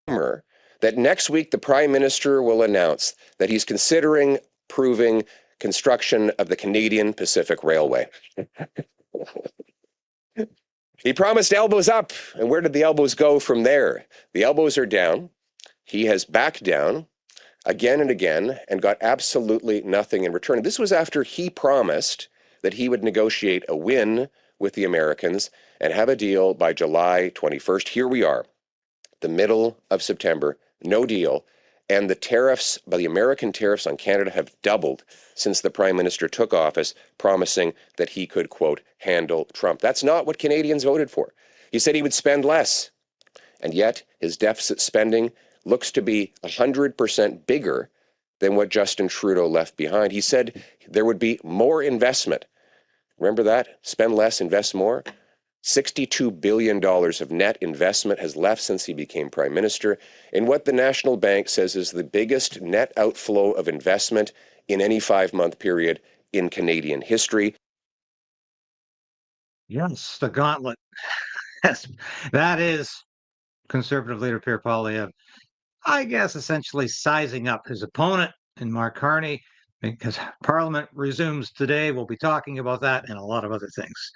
that next week the Prime Minister will announce that he's considering approving construction of the Canadian Pacific Railway. He promised elbows up, and where did the elbows go from there? The elbows are down. He has backed down again and again and got absolutely nothing in return. This was after he promised that he would negotiate a win with the Americans and have a deal by July 21st. Here we are, the middle of September, no deal. And the tariffs, the American tariffs on Canada have doubled since the Prime Minister took office, promising that he could, quote, handle Trump. That's not what Canadians voted for. He said he would spend less. And yet his deficit spending looks to be 100% bigger than what Justin Trudeau left behind. He said there would be more investment. Remember that? Spend less, invest more. $62 billion of net investment has left since he became Prime Minister, in what the National Bank says is the biggest net outflow of investment in any 5-month period in Canadian history. Yes, the gauntlet. That is Conservative leader Pierre Poilievre, I guess, essentially sizing up his opponent in Mark Carney, because Parliament resumes today. We'll be talking about that and a lot of other things.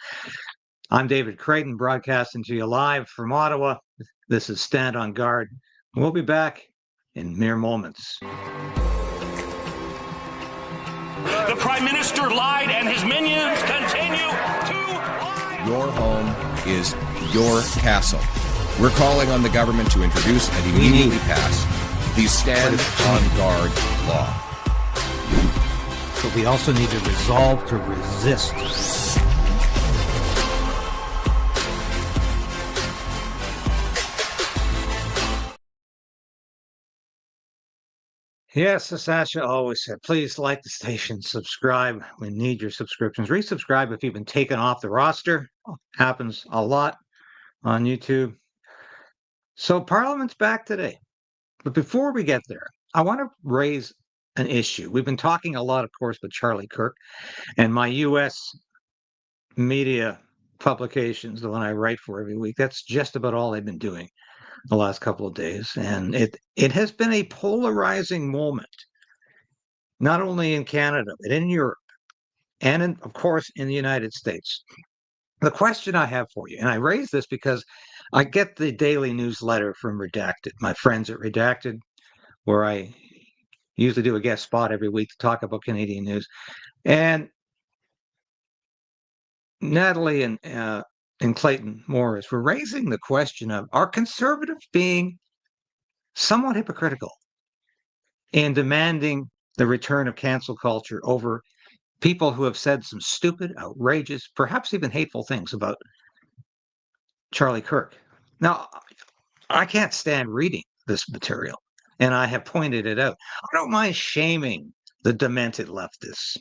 I'm David Krayden, broadcasting to you live from Ottawa. This is Stand on Guard. We'll be back in mere moments. The Prime Minister lied and his minions continue to lie. Your home is your castle. We're calling on the government to introduce and immediately pass the Stand on Guard law. But we also need to resolve to resist. Yes, as Sasha always said, please like the station, subscribe. We need your subscriptions. Resubscribe if you've been taken off the roster. Happens a lot on YouTube. So Parliament's back today. But before we get there, I want to raise an issue. We've been talking a lot, of course, with Charlie Kirk and my U.S. media publications, the one I write for every week. That's just about all they've been doing the last couple of days. And it has been a polarizing moment, not only in Canada, but in Europe, and of course, in the United States. The question I have for you, and I raise this because I get the daily newsletter from Redacted, my friends at Redacted, where I usually do a guest spot every week to talk about Canadian news. And Natalie and Clayton Morris were raising the question of, are conservatives being somewhat hypocritical in demanding the return of cancel culture over people who have said some stupid, outrageous, perhaps even hateful things about Charlie Kirk? Now, I can't stand reading this material, and I have pointed it out. I don't mind shaming the demented leftists,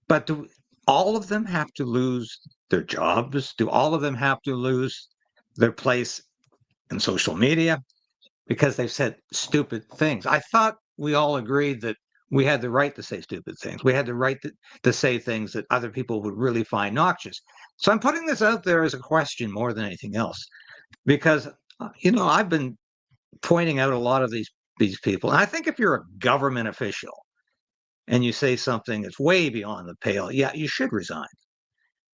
but do all of them have to lose their jobs? Do all of them have to lose their place in social media because they've said stupid things? I thought we all agreed that we had the right to say stupid things. We had the right to say things that other people would really find noxious. So I'm putting this out there as a question more than anything else, because, I've been pointing out a lot of these people. And I think if you're a government official and you say something that's way beyond the pale, yeah, you should resign.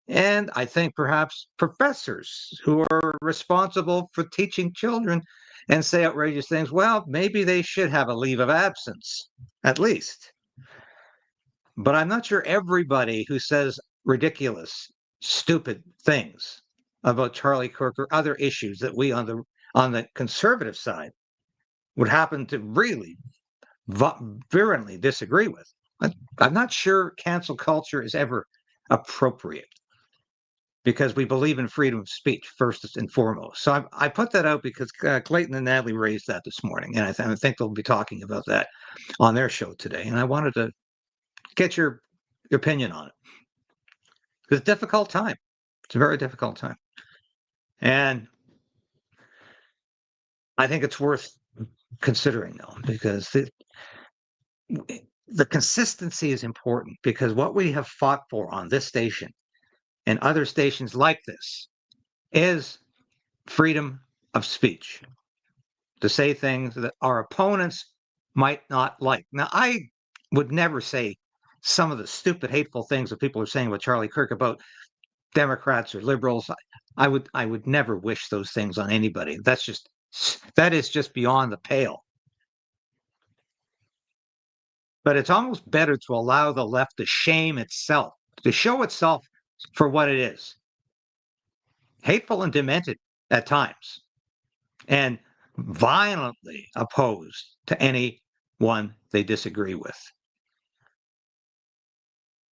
And I think perhaps professors who are responsible for teaching children and say outrageous things, well, maybe they should have a leave of absence, at least. But I'm not sure everybody who says ridiculous, stupid things about Charlie Kirk or other issues that we on the conservative side would happen to really virulently disagree with. I'm not sure cancel culture is ever appropriate, because we believe in freedom of speech first and foremost. So I put that out because Clayton and Natalie raised that this morning, and I think they'll be talking about that on their show today. And I wanted to get your opinion on it. It's a difficult time. It's a very difficult time. And I think it's worth considering, though, because the consistency is important, because what we have fought for on this station and other stations like this is freedom of speech. to say things that our opponents might not like. Now, I would never say some of the stupid, hateful things that people are saying about Charlie Kirk about Democrats or liberals. I would never wish those things on anybody. That is just beyond the pale. But it's almost better to allow the left to shame itself, to show itself for what it is. Hateful and demented at times, and violently opposed to anyone they disagree with.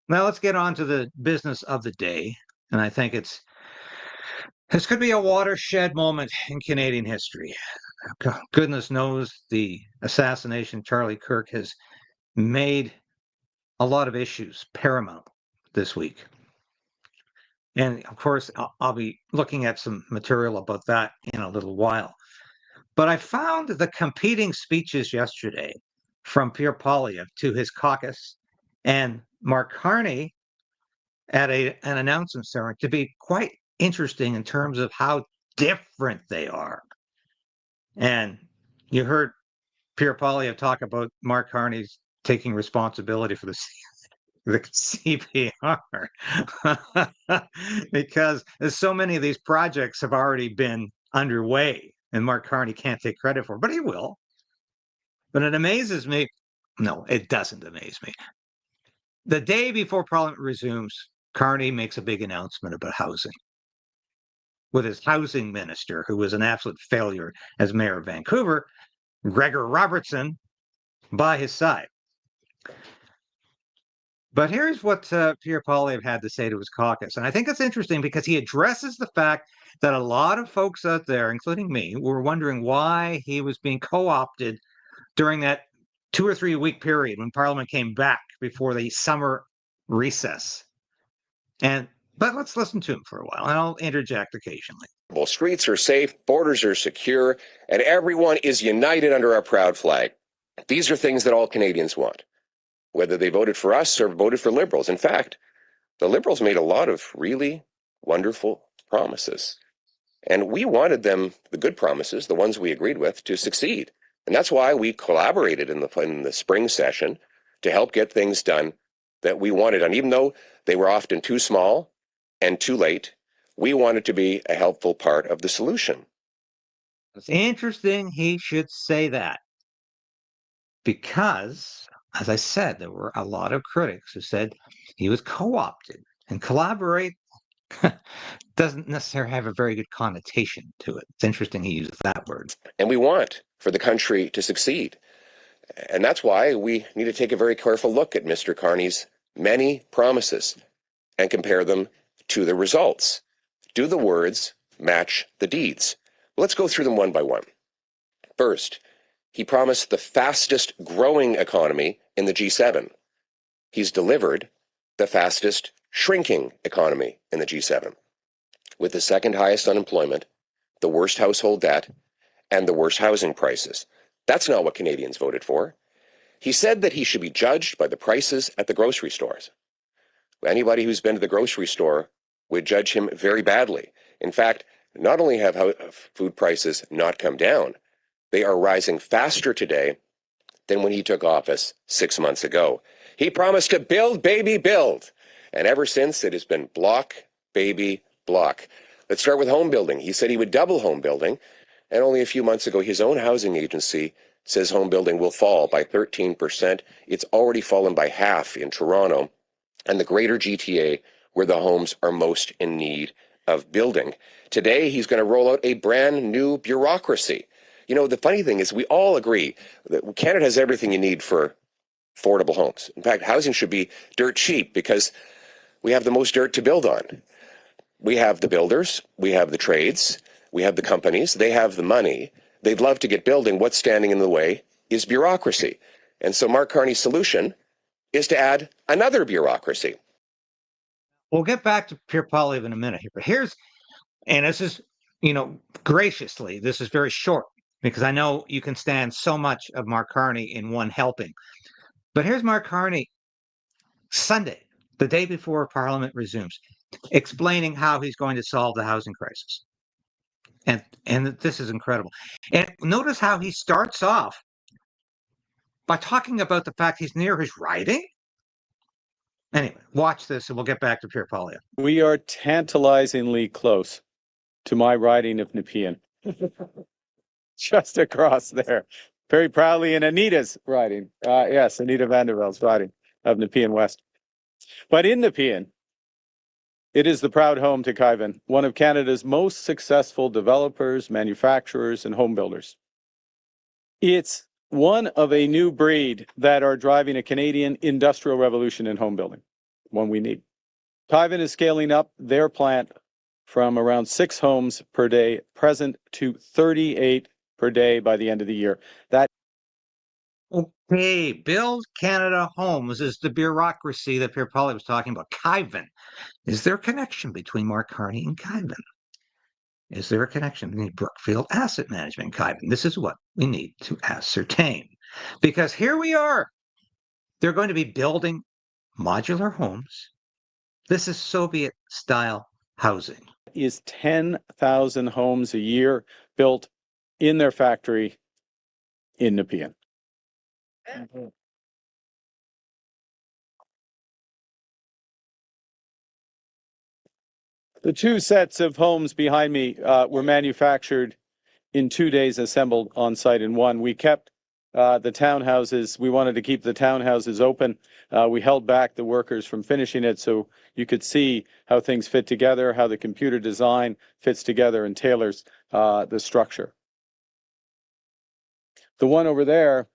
Now let's get on to the business of the day. And I think this could be a watershed moment in Canadian history. Goodness knows the assassination of Charlie Kirk has made a lot of issues paramount this week. And of course, I'll be looking at some material about that in a little while. But I found the competing speeches yesterday from Pierre Poilievre to his caucus and Mark Carney at an announcement ceremony to be quite interesting in terms of how different they are. And you heard Pierre Poilievre talk about Mark Carney's taking responsibility for the CPR because so many of these projects have already been underway and Mark Carney can't take credit for it, but he will. But it amazes me. No, it doesn't amaze me. The day before Parliament resumes, Carney makes a big announcement about housing with his housing minister, who was an absolute failure as mayor of Vancouver, Gregor Robertson, by his side. But here's what Pierre Poilievre had to say to his caucus. And I think it's interesting because he addresses the fact that a lot of folks out there, including me, were wondering why he was being co-opted during that 2 or 3 week period when Parliament came back before the summer recess. But let's listen to him for a while, and I'll interject occasionally. Streets are safe, borders are secure, and everyone is united under our proud flag. These are things that all Canadians want, whether they voted for us or voted for Liberals. In fact, the Liberals made a lot of really wonderful promises. And we wanted them, the good promises, the ones we agreed with, to succeed. And that's why we collaborated in the spring session to help get things done that we wanted. And even though they were often too small and too late, we wanted to be a helpful part of the solution. It's interesting he should say that because, as I said, there were a lot of critics who said he was co-opted, and collaborate doesn't necessarily have a very good connotation to it. It's interesting he uses that word. And we want for the country to succeed. And that's why we need to take a very careful look at Mr. Carney's many promises and compare them to the results. Do the words match the deeds? Let's go through them one by one. First, he promised the fastest growing economy in the G7. He's delivered the fastest shrinking economy in the G7, with the second highest unemployment, the worst household debt, and the worst housing prices. That's not what Canadians voted for. He said that he should be judged by the prices at the grocery stores. Anybody who's been to the grocery store would judge him very badly. In fact, not only have food prices not come down, they are rising faster today than when he took office 6 months ago. He promised to build, baby, build. And ever since, it has been block, baby, block. Let's start with home building. He said he would double home building. And only a few months ago, his own housing agency says home building will fall by 13%. It's already fallen by half in Toronto and the greater GTA, where the homes are most in need of building. Today, he's going to roll out a brand new bureaucracy. You know, the funny thing is we all agree that Canada has everything you need for affordable homes. In fact, housing should be dirt cheap because we have the most dirt to build on. We have the builders, we have the trades, we have the companies, they have the money. They'd love to get building. What's standing in the way is bureaucracy. And so Mark Carney's solution is to add another bureaucracy. We'll get back to Pierre Poilievre in a minute here, but and this is, graciously, this is very short because I know you can stand so much of Mark Carney in one helping. But here's Mark Carney Sunday, the day before Parliament resumes, explaining how he's going to solve the housing crisis. And this is incredible. And notice how he starts off by talking about the fact he's near his riding. Anyway, watch this and we'll get back to Pierre Poilievre. We are tantalizingly close to my riding of Nepean. Just across there. Very proudly in Anita's riding. Yes, Anita Vandervelde's riding of Nepean West. But in Nepean, it is the proud home to Krayden, one of Canada's most successful developers, manufacturers, and home builders. It's one of a new breed that are driving a Canadian industrial revolution in home building, one we need. Krayden is scaling up their plant from around 6 homes per day present to 38 per day by the end of the year. Okay, Build Canada Homes is the bureaucracy that Pierre Poilievre was talking about. Krayden. Is there a connection between Mark Carney and Krayden? Is there a connection between Brookfield Asset Management and Krayden? This is what we need to ascertain. Because here we are. They're going to be building modular homes. This is Soviet-style housing. Is 10,000 homes a year built in their factory in Nepean. The 2 sets of homes behind me were manufactured in 2 days, assembled on site in one. We kept the townhouses. We wanted to keep the townhouses open. We held back the workers from finishing it so you could see how things fit together, how the computer design fits together and tailors the structure. The one over there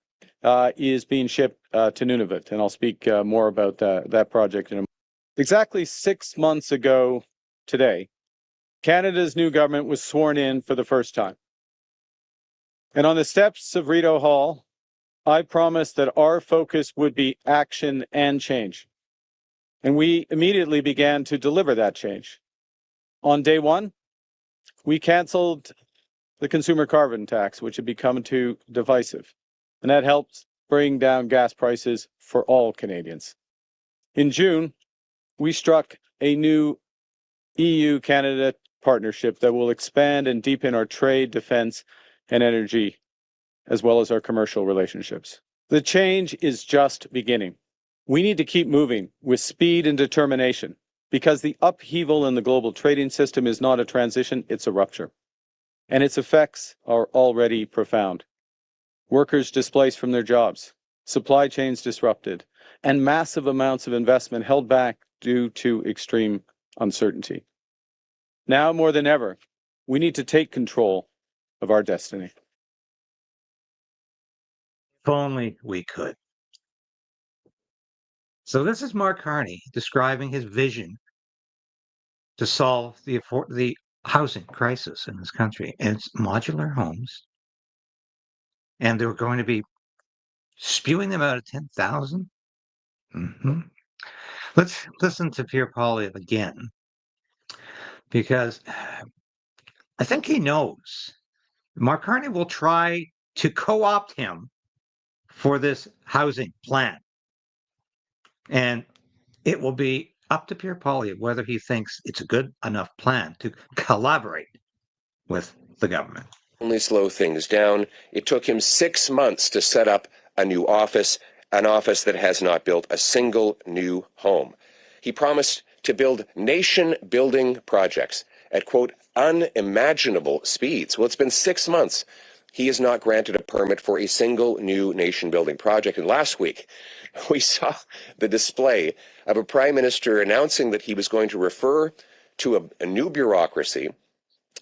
is being shipped to Nunavut, and I'll speak more about that project in a moment. Exactly 6 months ago today, Canada's new government was sworn in for the first time. And on the steps of Rideau Hall, I promised that our focus would be action and change. And we immediately began to deliver that change. On day one, we canceled the consumer carbon tax, which had become too divisive. And that helped bring down gas prices for all Canadians. In June, we struck a new EU-Canada partnership that will expand and deepen our trade, defense, and energy, as well as our commercial relationships. The change is just beginning. We need to keep moving with speed and determination because the upheaval in the global trading system is not a transition, it's a rupture. And its effects are already profound. Workers displaced from their jobs, supply chains disrupted, and massive amounts of investment held back due to extreme uncertainty. Now more than ever, we need to take control of our destiny. If only we could. So this is Mark Carney describing his vision to solve the housing crisis in this country. And it's modular homes. And they're going to be spewing them out of 10,000. Let's listen to Pierre Poilievre again, because I think he knows Mark Carney will try to co-opt him for this housing plan. And it will be up to Pierre Poilievre whether he thinks it's a good enough plan to collaborate with the government. Only slow things down. It took him 6 months to set up a new office, an office that has not built a single new home. He promised to build nation-building projects at, quote, unimaginable speeds. Well, it's been 6 months. He has not granted a permit for a single new nation-building project. And last week, we saw the display of a prime minister announcing that he was going to refer to a new bureaucracy,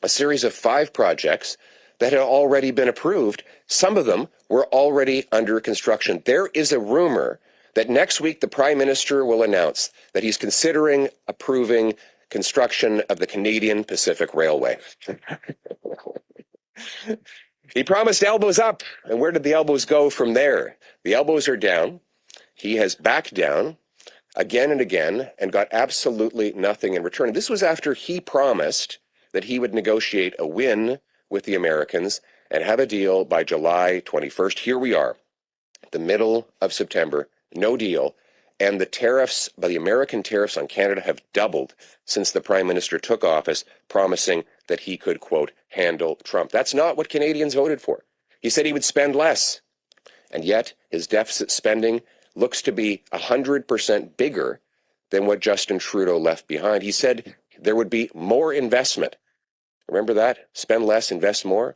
a series of 5 projects that had already been approved. Some of them were already under construction. There is a rumor that next week the Prime Minister will announce that he's considering approving construction of the Canadian Pacific Railway. He promised elbows up, and where did the elbows go from there? The elbows are down. He has backed down again and again and got absolutely nothing in return. This was after he promised that he would negotiate a win with the Americans and have a deal by July 21st. Here we are, the middle of September, no deal, and the tariffs, the American tariffs on Canada have doubled since the Prime Minister took office, promising that he could, quote, handle Trump. That's not what Canadians voted for. He said he would spend less. And yet his deficit spending looks to be 100% bigger than what Justin Trudeau left behind. He said there would be more investment. Remember that? Spend less, invest more.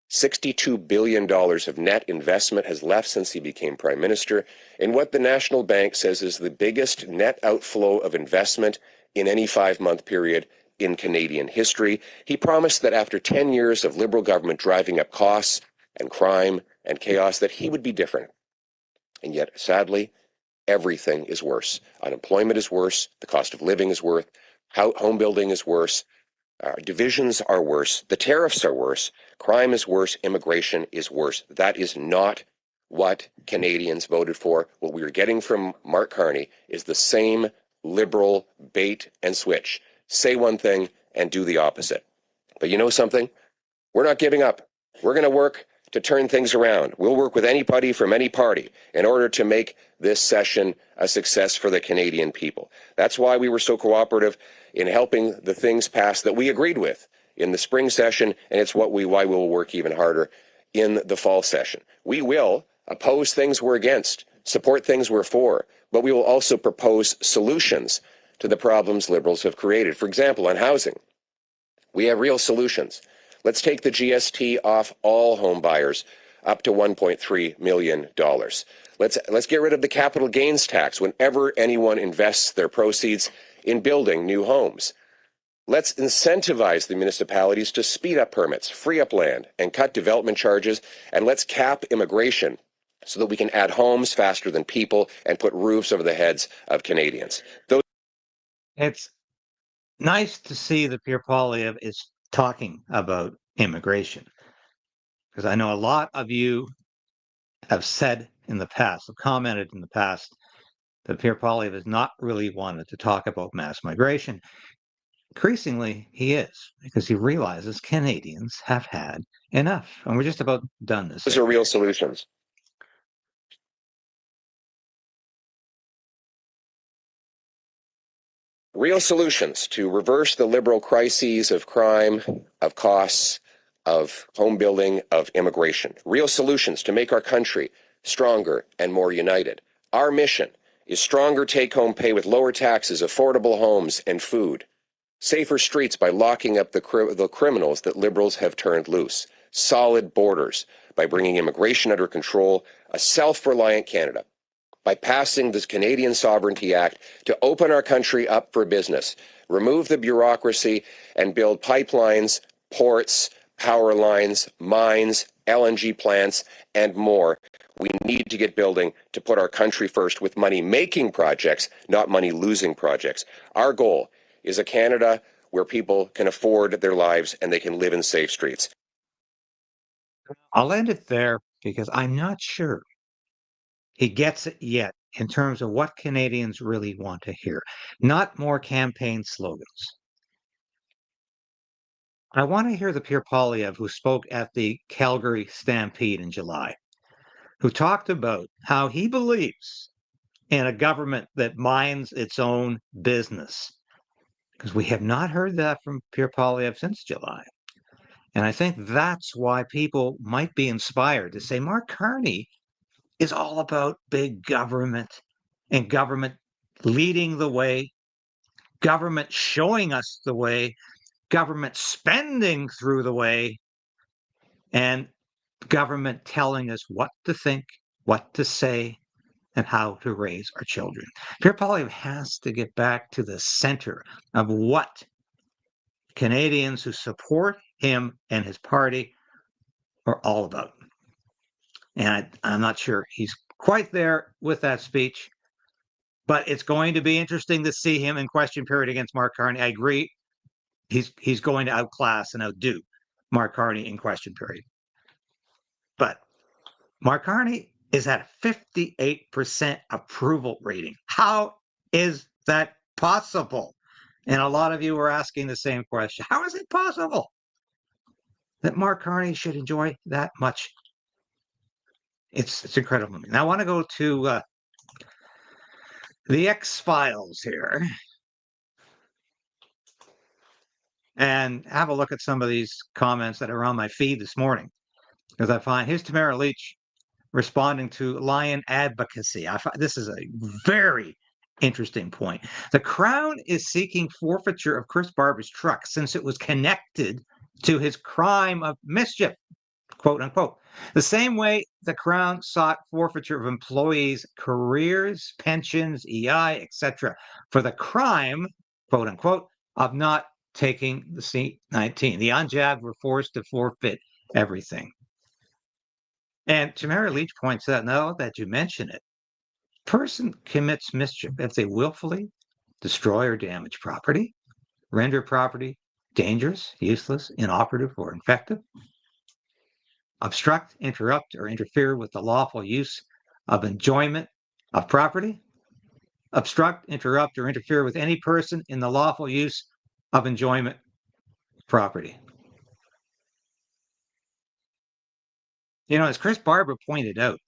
$62 billion of net investment has left since he became Prime Minister in what the National Bank says is the biggest net outflow of investment in any 5-month period in Canadian history. He promised that after 10 years of Liberal government driving up costs and crime and chaos, that he would be different. And yet, sadly, everything is worse. Unemployment is worse. The cost of living is worse. Home building is worse. Divisions are worse. The tariffs are worse. Crime is worse. Immigration is worse. That is not what Canadians voted for. What we are getting from Mark Carney is the same Liberal bait and switch. Say one thing and do the opposite. But you know something? We're not giving up. We're going to work to turn things around. We'll work with anybody from any party in order to make this session a success for the Canadian people. That's why we were so cooperative in helping the things pass that we agreed with in the spring session, and it's why we'll work even harder in the fall session. We will oppose things we're against, support things we're for, but we will also propose solutions to the problems Liberals have created. For example, on housing, we have real solutions. Let's take the GST off all home buyers up to $1.3 million. Let's get rid of the capital gains tax whenever anyone invests their proceeds in building new homes. Let's incentivize the municipalities to speed up permits, free up land, and cut development charges, and let's cap immigration so that we can add homes faster than people and put roofs over the heads of Canadians. It's nice to see that Pierre Poilievre is talking about immigration, because I know a lot of you have said in the past, have commented in the past, that Pierre Poilievre has not really wanted to talk about mass migration. Increasingly, he is, because he realizes Canadians have had enough, and we're just about done this. Those are real solutions. Real solutions to reverse the Liberal crises of crime, of costs, of home building, of immigration. Real solutions to make our country stronger and more united. Our mission is stronger take-home pay with lower taxes, affordable homes, and food. Safer streets by locking up the criminals that Liberals have turned loose. Solid borders by bringing immigration under control. A self-reliant Canada by passing this Canadian Sovereignty Act to open our country up for business, remove the bureaucracy, and build pipelines, ports, power lines, mines, LNG plants, and more. We need to get building to put our country first with money-making projects, not money-losing projects. Our goal is a Canada where people can afford their lives and they can live in safe streets. I'll end it there because I'm not sure he gets it yet in terms of what Canadians really want to hear, not more campaign slogans. I want to hear the Pierre Poilievre who spoke at the Calgary Stampede in July, who talked about how he believes in a government that minds its own business, because we have not heard that from Pierre Poilievre since July. And I think that's why people might be inspired to say Mark Carney is all about big government and government leading the way, government showing us the way, government spending through the way, and government telling us what to think, what to say, and how to raise our children. Pierre Poilievre has to get back to the center of what Canadians who support him and his party are all about. And I'm not sure he's quite there with that speech, but it's going to be interesting to see him in question period against Mark Carney. I agree. He's going to outclass and outdo Mark Carney in question period. But Mark Carney is at a 58% approval rating. How is that possible? And a lot of you were asking the same question. How is it possible that Mark Carney should enjoy that much? It's incredible. Now I want to go to the X-Files here. and have a look at some of these comments that are on my feed this morning, because I find here's Tamara Leach responding to lion advocacy. I find this is a very interesting point. The Crown is seeking forfeiture of Chris Barber's truck since it was connected to his crime of mischief, quote unquote. The same way the Crown sought forfeiture of employees' careers, pensions, EI, etc., for the crime, quote unquote, of not taking the C-19. The unjabbed were forced to forfeit everything. And Tamara Leach points out, now that you mention it, person commits mischief if they willfully destroy or damage property, render property dangerous, useless, inoperative, or infective, obstruct, interrupt, or interfere with the lawful use of enjoyment of property, obstruct, interrupt, or interfere with any person in the lawful use of enjoyment property. You know, as Chris Barber pointed out,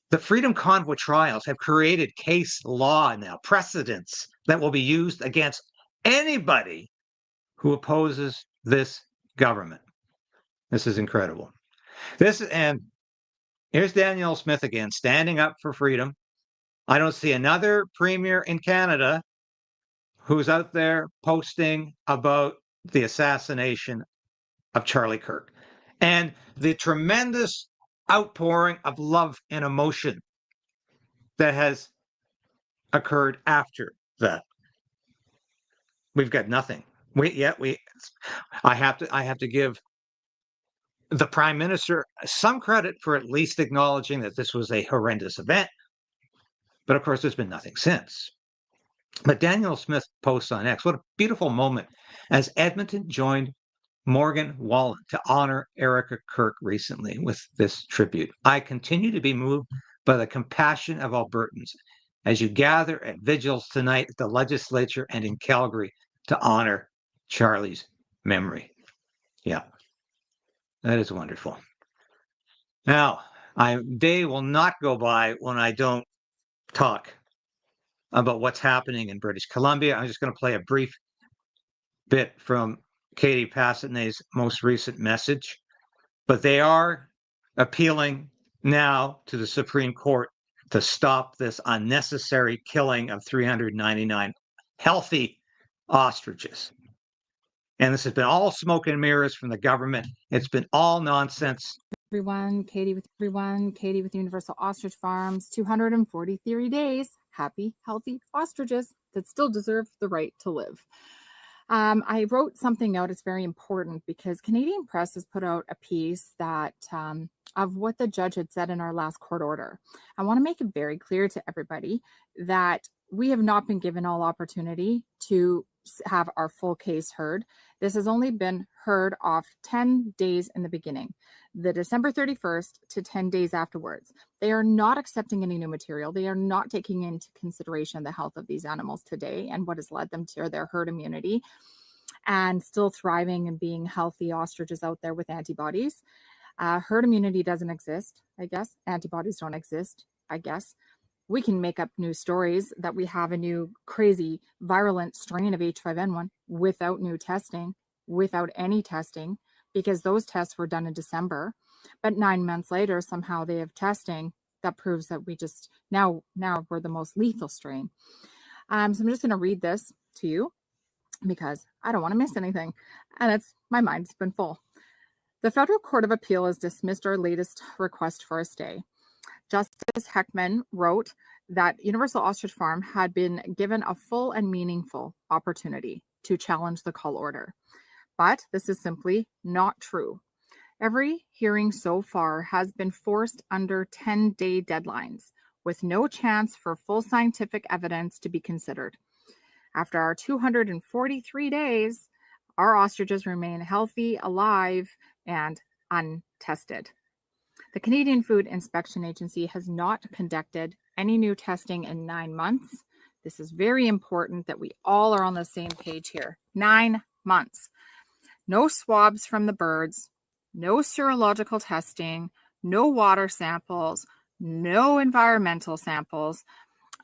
the Freedom Convoy trials have created case law now, precedents that will be used against anybody who opposes this government. This is incredible. And here's Danielle Smith again, standing up for freedom. I don't see another premier in Canada who's out there posting about the assassination of Charlie Kirk and the tremendous outpouring of love and emotion that has occurred after that. We've got nothing. I have to give the Prime Minister some credit for at least acknowledging that this was a horrendous event. But of course, there's been nothing since. But Daniel Smith posts on X, what a beautiful moment as Edmonton joined Morgan Wallen to honor Erica Kirk recently with this tribute. I continue to be moved by the compassion of Albertans as you gather at vigils tonight at the legislature and in Calgary to honor Charlie's memory. Yeah, that is wonderful. Now, day will not go by when I don't talk about what's happening in British Columbia. I'm just going to play a brief bit from Katie Passanet's most recent message, but they are appealing now to the Supreme Court to stop this unnecessary killing of 399 healthy ostriches. And this has been all smoke and mirrors from the government. It's been all nonsense. Katie with Universal Ostrich Farms, 243 days, happy, healthy ostriches that still deserve the right to live. I wrote something out. It's very important because Canadian Press has put out a piece that of what the judge had said in our last court order. I want to make it very clear to everybody that we have not been given all opportunity to have our full case heard. This has only been heard off 10 days in the beginning, the December 31st to 10 days afterwards. They are not accepting any new material. They are not taking into consideration the health of these animals today and what has led them to their herd immunity and still thriving and being healthy ostriches out there with antibodies. Herd immunity doesn't exist, I guess. Antibodies don't exist, I guess. We can make up new stories that we have a new crazy virulent strain of H5N1 without new testing, without any testing, because those tests were done in December. But 9 months later, somehow they have testing that proves that we just now we're the most lethal strain. So I'm just going to read this to you because I don't want to miss anything. And my mind's been full. The Federal Court of Appeal has dismissed our latest request for a stay. Justice Heckman wrote that Universal Ostrich Farm had been given a full and meaningful opportunity to challenge the call order. But this is simply not true. Every hearing so far has been forced under 10-day deadlines, with no chance for full scientific evidence to be considered. After our 243 days, our ostriches remain healthy, alive, and untested. The Canadian Food Inspection Agency has not conducted any new testing in 9 months. This is very important that we all are on the same page here. 9 months. No swabs from the birds, no serological testing, no water samples, no environmental samples,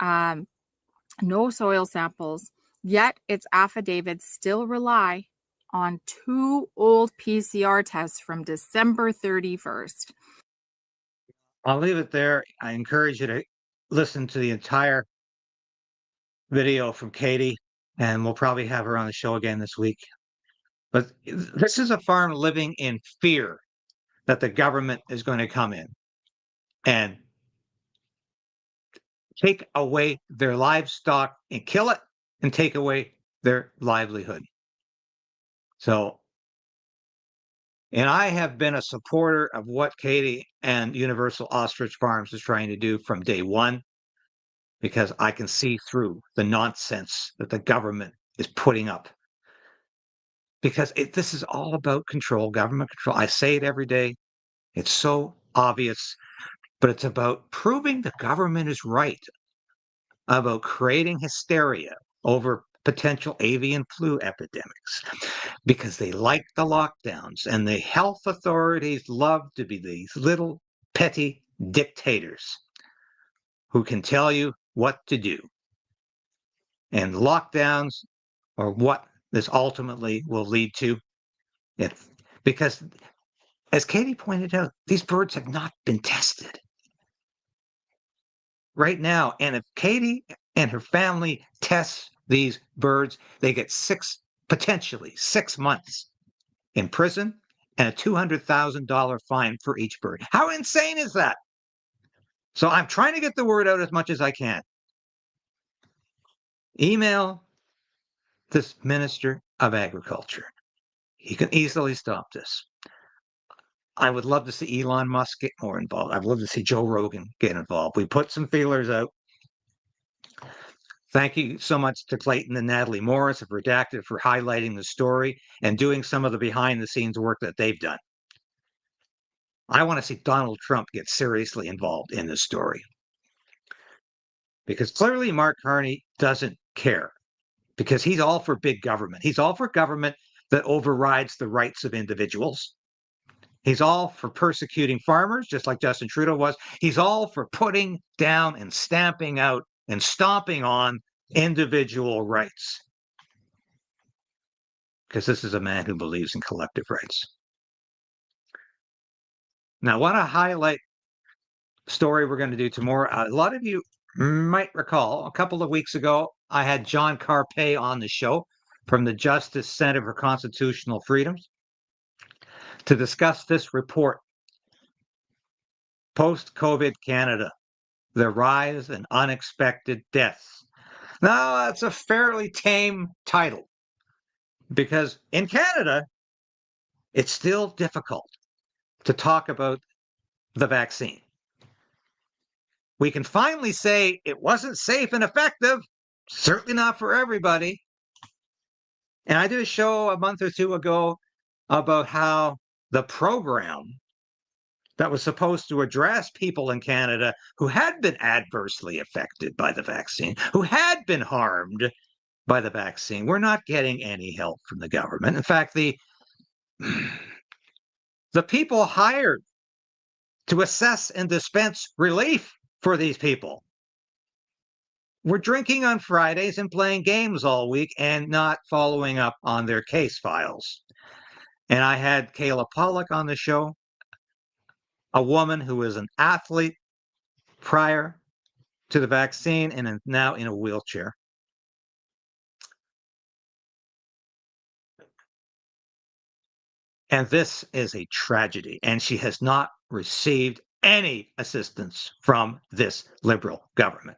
no soil samples, Yet its affidavits still rely on 2 old PCR tests from December 31st. I'll leave it there. I encourage you to listen to the entire video from Katie, and we'll probably have her on the show again this week. But this is a farm living in fear that the government is going to come in and take away their livestock and kill it and take away their livelihood. So, and I have been a supporter of what Katie and Universal Ostrich Farms is trying to do from day one, because I can see through the nonsense that the government is putting up. Because this is all about control, government control. I say it every day. It's so obvious, but it's about proving the government is right, about creating hysteria over potential avian flu epidemics, because they like the lockdowns, and the health authorities love to be these little petty dictators who can tell you what to do. And lockdowns are what this ultimately will lead to. Because, as Katie pointed out, these birds have not been tested right now. And if Katie and her family test these birds, they get potentially 6 months in prison and a $200,000 fine for each bird. How insane is that? So I'm trying to get the word out as much as I can. Email this Minister of Agriculture. He can easily stop this. I would love to see Elon Musk get more involved. I'd love to see Joe Rogan get involved. We put some feelers out. Thank you so much to Clayton and Natalie Morris of Redacted for highlighting the story and doing some of the behind-the-scenes work that they've done. I want to see Donald Trump get seriously involved in this story, because clearly Mark Carney doesn't care, because he's all for big government. He's all for government that overrides the rights of individuals. He's all for persecuting farmers, just like Justin Trudeau was. He's all for putting down and stamping out and stomping on individual rights, because this is a man who believes in collective rights. Now, what a highlight story we're going to do tomorrow. A lot of you might recall a couple of weeks ago, I had John Carpay on the show from the Justice Center for Constitutional Freedoms to discuss this report, Post-COVID Canada, the rise in unexpected deaths. Now, that's a fairly tame title, because in Canada, it's still difficult to talk about the vaccine. We can finally say it wasn't safe and effective, certainly not for everybody. And I did a show a month or two ago about how the program that was supposed to address people in Canada who had been adversely affected by the vaccine, who had been harmed by the vaccine, were not getting any help from the government. In fact, the people hired to assess and dispense relief for these people were drinking on Fridays and playing games all week and not following up on their case files. And I had Kayla Pollack on the show, a woman who was an athlete prior to the vaccine and is now in a wheelchair. And this is a tragedy, and she has not received any assistance from this Liberal government.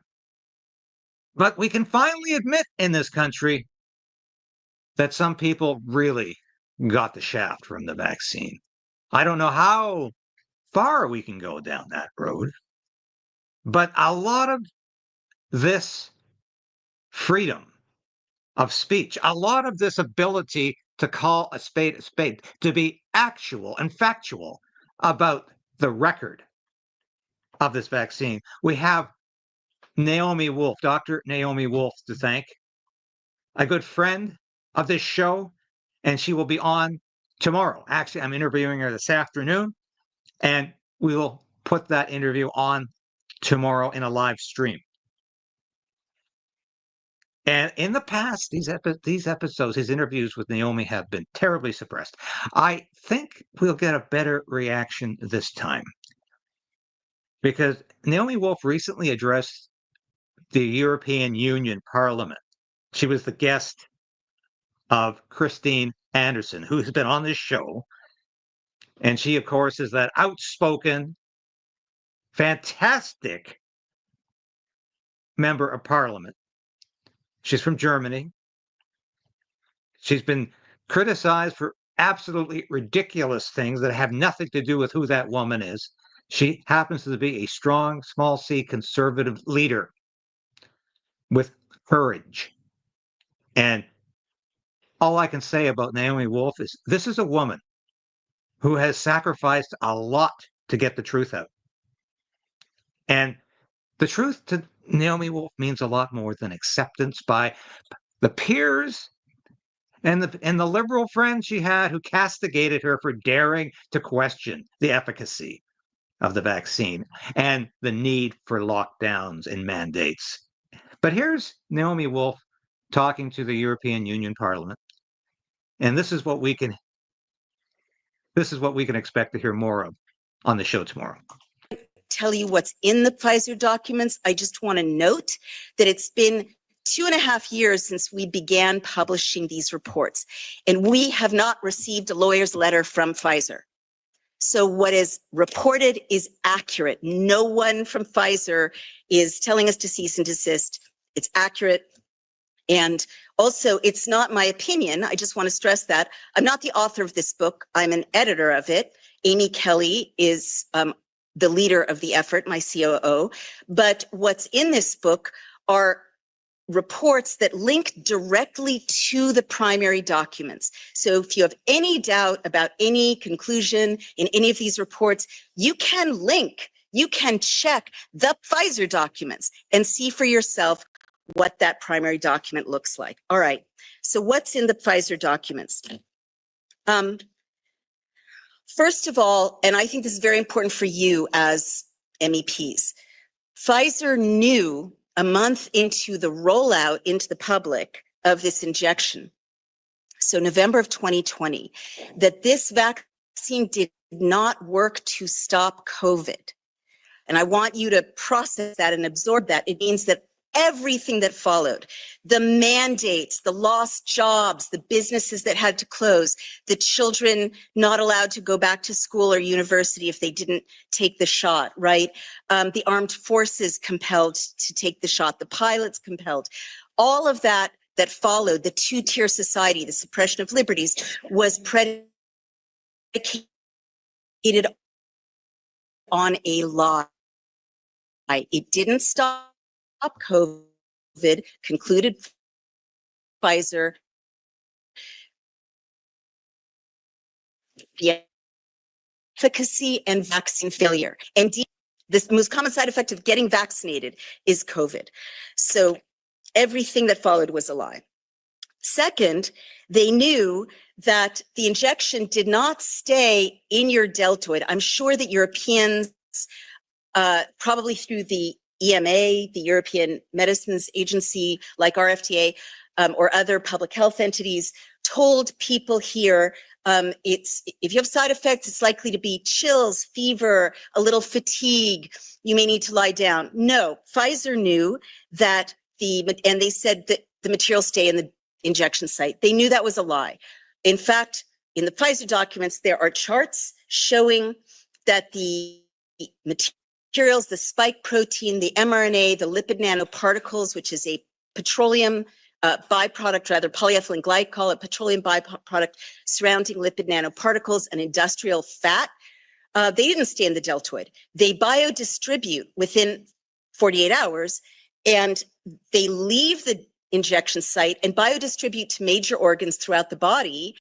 But we can finally admit in this country that some people really got the shaft from the vaccine. I don't know how far we can go down that road, but a lot of this freedom of speech, a lot of this ability to call a spade, to be actual and factual about the record of this vaccine. We have Naomi Wolf, Dr. Naomi Wolf, to thank, a good friend of this show, and she will be on tomorrow. Actually, I'm interviewing her this afternoon, and we will put that interview on tomorrow in a live stream. And in the past, these episodes, his interviews with Naomi have been terribly suppressed. I think we'll get a better reaction this time because Naomi Wolf recently addressed the European Union Parliament. She was the guest of Christine Anderson, who has been on this show. And she, of course, is that outspoken, fantastic member of parliament. She's from Germany. She's been criticized for absolutely ridiculous things that have nothing to do with who that woman is. She happens to be a strong, small c conservative leader with courage. And all I can say about Naomi Wolf is this is a woman who has sacrificed a lot to get the truth out. And the truth to Naomi Wolf means a lot more than acceptance by the peers and the liberal friends she had who castigated her for daring to question the efficacy of the vaccine and the need for lockdowns and mandates. But here's Naomi Wolf talking to the European Union Parliament, and this is what we can expect to hear more of on the show tomorrow. Tell you what's in the Pfizer documents. I just want to note that it's been 2.5 years since we began publishing these reports, and we have not received a lawyer's letter from Pfizer. So what is reported is accurate. No one from Pfizer is telling us to cease and desist. It's accurate. And also, it's not my opinion. I just want to stress that. I'm not the author of this book. I'm an editor of it. Amy Kelly is the leader of the effort, my COO. But what's in this book are reports that link directly to the primary documents. So if you have any doubt about any conclusion in any of these reports, you can check the Pfizer documents and see for yourself what that primary document looks like. All right, so what's in the Pfizer documents? First of all, and I think this is very important for you as MEPs, Pfizer knew a month into the rollout into the public of this injection, so November of 2020, that this vaccine did not work to stop COVID. And I want you to process that and absorb that. It means that everything that followed, the mandates, the lost jobs, the businesses that had to close, the children not allowed to go back to school or university if they didn't take the shot, right? The armed forces compelled to take the shot, the pilots compelled. All of that followed, the two-tier society, the suppression of liberties, was predicated on a lie. It didn't stop COVID, concluded Pfizer. The efficacy and vaccine failure. And the most common side effect of getting vaccinated is COVID. So everything that followed was a lie. Second, they knew that the injection did not stay in your deltoid. I'm sure that Europeans, probably through the EMA, the European Medicines Agency, like our FDA, or other public health entities, told people here, if you have side effects, it's likely to be chills, fever, a little fatigue. You may need to lie down. No, Pfizer knew that and they said that the materials stay in the injection site. They knew that was a lie. In fact, in the Pfizer documents, there are charts showing that the materials, the spike protein, the mRNA, the lipid nanoparticles, which is a petroleum byproduct, rather polyethylene glycol, a petroleum byproduct surrounding lipid nanoparticles, and industrial fat, they didn't stay in the deltoid. They biodistribute within 48 hours, and they leave the injection site and biodistribute to major organs throughout the body.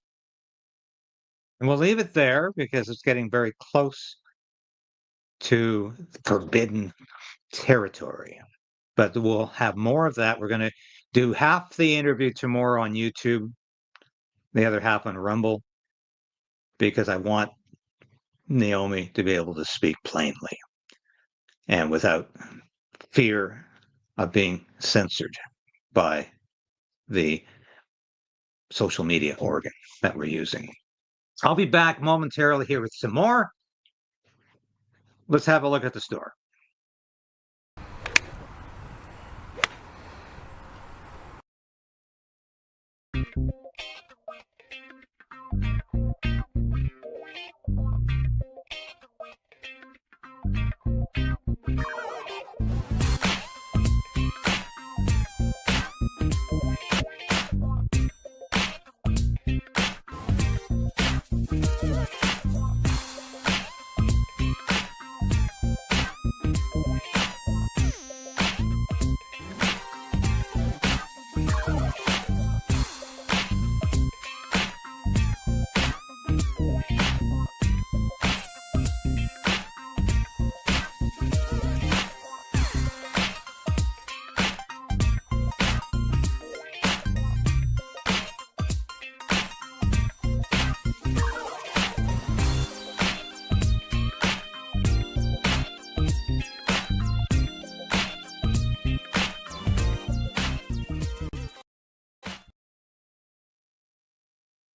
And we'll leave it there because it's getting very close to forbidden territory. But we'll have more of that. We're going to do half the interview tomorrow on YouTube, the other half on Rumble, because I want Naomi to be able to speak plainly and without fear of being censored by the social media organ that we're using. I'll be back momentarily here with some more. Let's have a look at the store.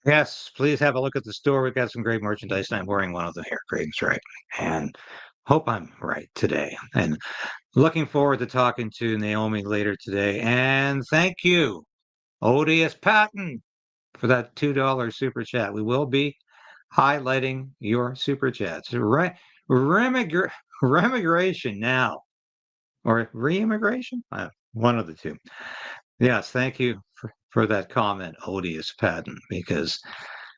Yes, please have a look at the store. We've got some great merchandise, and I'm wearing one of them here. Krayden's right. And hope I'm right today. And looking forward to talking to Naomi later today. And thank you, Odious Patton, for that $2 super chat. We will be highlighting your super chats. Remigration now. Or re-immigration? One of the two. Yes, thank you for that comment, Odious Patton, because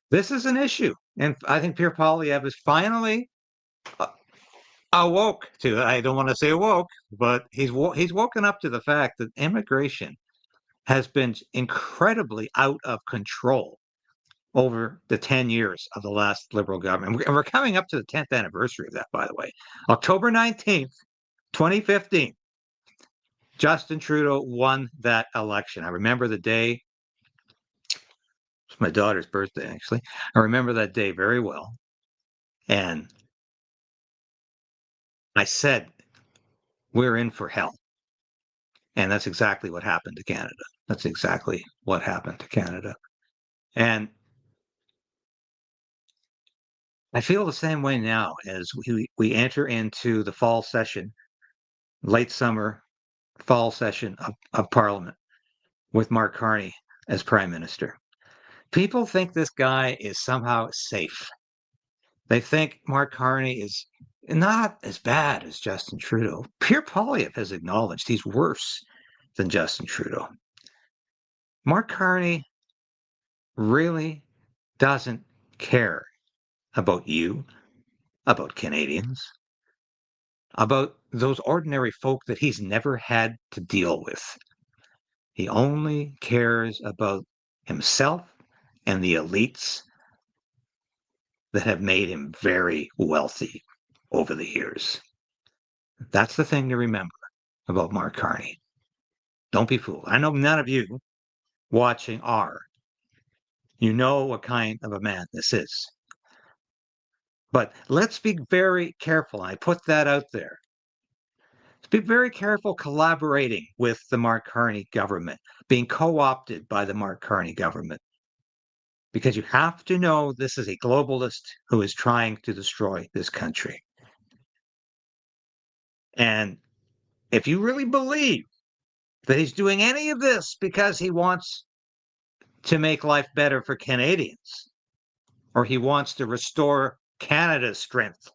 this is an issue. And I think Pierre Poilievre is finally awoke to it. I don't want to say awoke, but he's woken up to the fact that immigration has been incredibly out of control over the 10 years of the last Liberal government. And we're coming up to the 10th anniversary of that, by the way. October 19th, 2015. Justin Trudeau won that election. I remember the day. It's my daughter's birthday, actually. I remember that day very well. And I said, we're in for hell. And that's exactly what happened to Canada. That's exactly what happened to Canada. And I feel the same way now as we enter into the fall session, late summer, fall session of Parliament with Mark Carney as Prime Minister. People think this guy is somehow safe. They think Mark Carney is not as bad as Justin Trudeau. Pierre Poilievre has acknowledged he's worse than Justin Trudeau. Mark Carney really doesn't care about you, about Canadians, about those ordinary folk that he's never had to deal with. He only cares about himself and the elites that have made him very wealthy over the years. That's the thing to remember about Mark Carney. Don't be fooled. I know none of you watching are. You know what kind of a man this is. But let's be very careful. I put that out there. Let's be very careful collaborating with the Mark Carney government, being co-opted by the Mark Carney government. Because you have to know this is a globalist who is trying to destroy this country. And if you really believe that he's doing any of this because he wants to make life better for Canadians, or he wants to restore Canada's strength,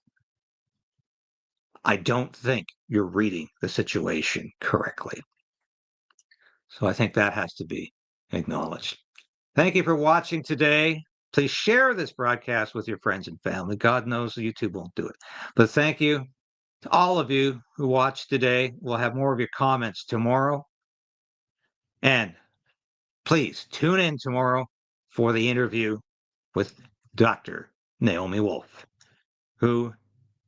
I don't think you're reading the situation correctly. So I think that has to be acknowledged. Thank you for watching today. Please share this broadcast with your friends and family. God knows YouTube won't do it. But thank you to all of you who watched today. We'll have more of your comments tomorrow. And please tune in tomorrow for the interview with Dr. Naomi Wolf, who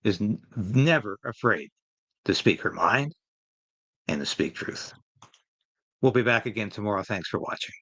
is never afraid to speak her mind and to speak truth. We'll be back again tomorrow. Thanks for watching.